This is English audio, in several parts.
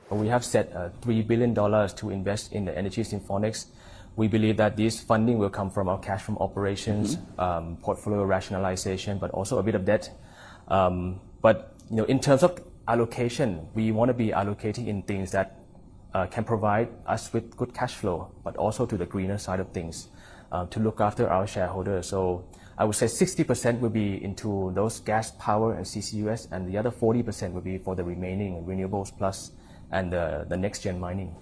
We have set $3 billion to invest in the Energy Symphonics. We believe that this funding will come from our cash from operations, portfolio rationalization, but also a bit of debt. But in terms of allocation, we want to be allocating in things that can provide us with good cash flow, but also to the greener side of things, to look after our shareholders. So I would say 60% will be into those gas, power, and CCUS, and the other 40% will be for the remaining renewables plus and the next-gen mining.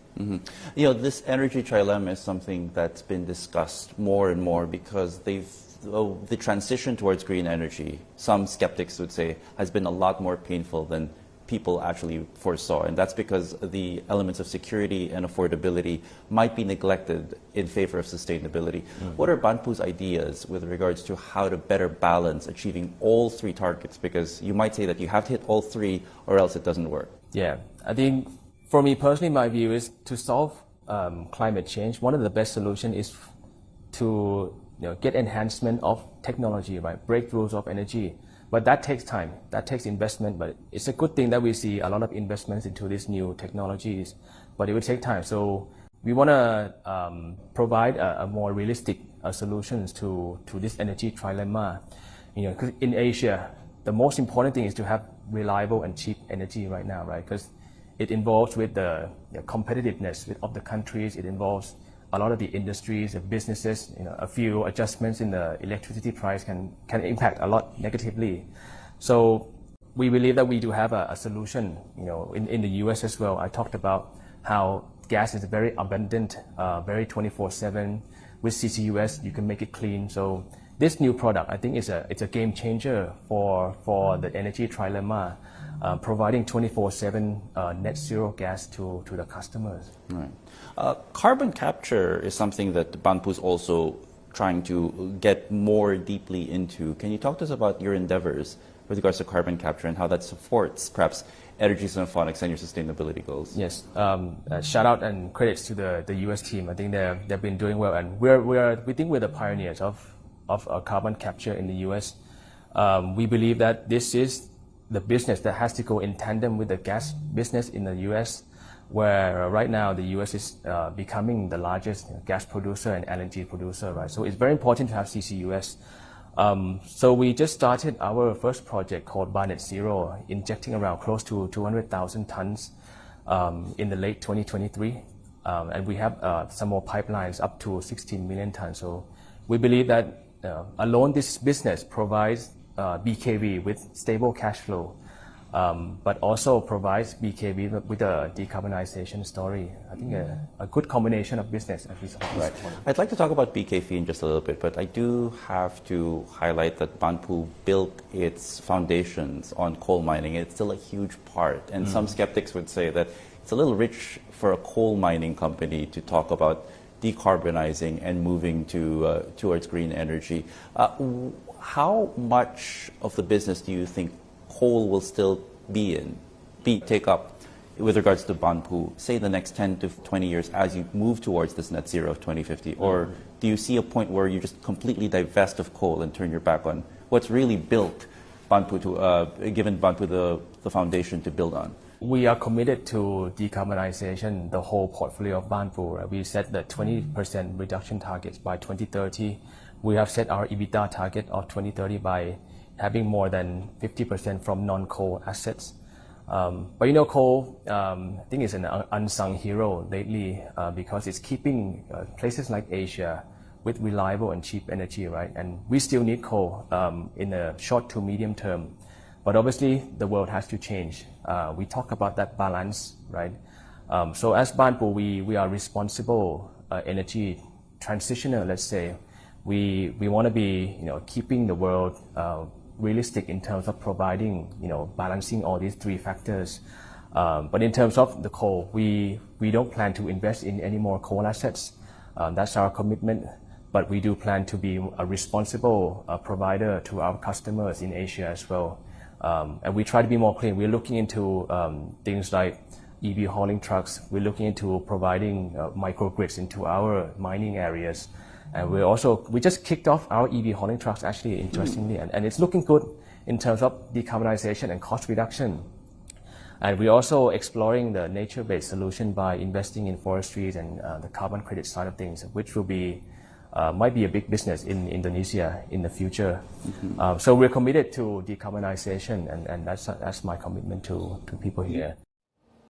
This energy trilemma is something that's been discussed more and more because the transition towards green energy, some skeptics would say, has been a lot more painful than people actually foresaw. And that's because the elements of security and affordability might be neglected in favor of sustainability. What are Banpu's ideas with regards to how to better balance achieving all three targets? Because you might say that you have to hit all three or else it doesn't work. Yeah, I think for me personally, my view is to solve climate change, one of the best solutions is to get enhancement of technology, right? Breakthroughs of energy. But that takes time, that takes investment, but it's a good thing that we see a lot of investments into these new technologies, but it will take time. So we want to provide a more realistic solutions to this energy trilemma. Because in Asia, the most important thing is to have reliable and cheap energy right now, right? Because it involves with the competitiveness of the countries, it involves a lot of the industries, the businesses, a few adjustments in the electricity price can impact a lot negatively. So we believe that we do have a solution, in the US as well. I talked about how gas is very abundant, very 24/7. With CCUS, you can make it clean. So this new product, I think, it's a game changer for the energy trilemma, providing 24/7 net zero gas to the customers. Right. Carbon capture is something that Banpu is also trying to get more deeply into. Can you talk to us about your endeavors with regards to carbon capture and how that supports perhaps Energy Symphonics and your sustainability goals? Yes. Shout out and credits to the US team. I think they've been doing well, and we think we're the pioneers of carbon capture in the US. We believe that this is the business that has to go in tandem with the gas business in the US, where right now the US is becoming the largest gas producer and LNG producer, right? So it's very important to have CCUS. So we just started our first project called Barnet Zero, injecting around close to 200,000 tons in the late 2023. And we have some more pipelines up to 16 million tons. So we believe that alone this business provides BKV with stable cash flow, but also provides BKV with a decarbonization story. I think a good combination of business at least. Right. I'd like to talk about BKV in just a little bit, but I do have to highlight that Banpu built its foundations on coal mining. It's still a huge part, and some skeptics would say that it's a little rich for a coal mining company to talk about decarbonizing and moving towards green energy. How much of the business do you think coal will still take up with regards to Banpu, say the next 10 to 20 years as you move towards this net zero of 2050? Or do you see a point where you just completely divest of coal and turn your back on what's really built Banpu given Banpu the foundation to build on? We are committed to decarbonization, the whole portfolio of Banpu. We set the 20% reduction targets by 2030. We have set our EBITDA target of 2030 by having more than 50% from non-coal assets. But coal, I think, is an unsung hero lately because it's keeping places like Asia with reliable and cheap energy, right? And we still need coal in the short to medium term. But obviously, the world has to change. We talk about that balance, right? So as Banpu, we are responsible energy transitioner, let's say. We want to be, keeping the world realistic in terms of providing, balancing all these three factors. But in terms of the coal, we don't plan to invest in any more coal assets. That's our commitment. But we do plan to be a responsible provider to our customers in Asia as well. And we try to be more clean. We're looking into things like EV hauling trucks. We're looking into providing microgrids into our mining areas. And we just kicked off our EV hauling trucks, actually, interestingly, and it's looking good in terms of decarbonization and cost reduction. And we're also exploring the nature-based solution by investing in forestries and the carbon credit side of things, which will be might be a big business in Indonesia in the future. So we're committed to decarbonization, and that's my commitment to people here.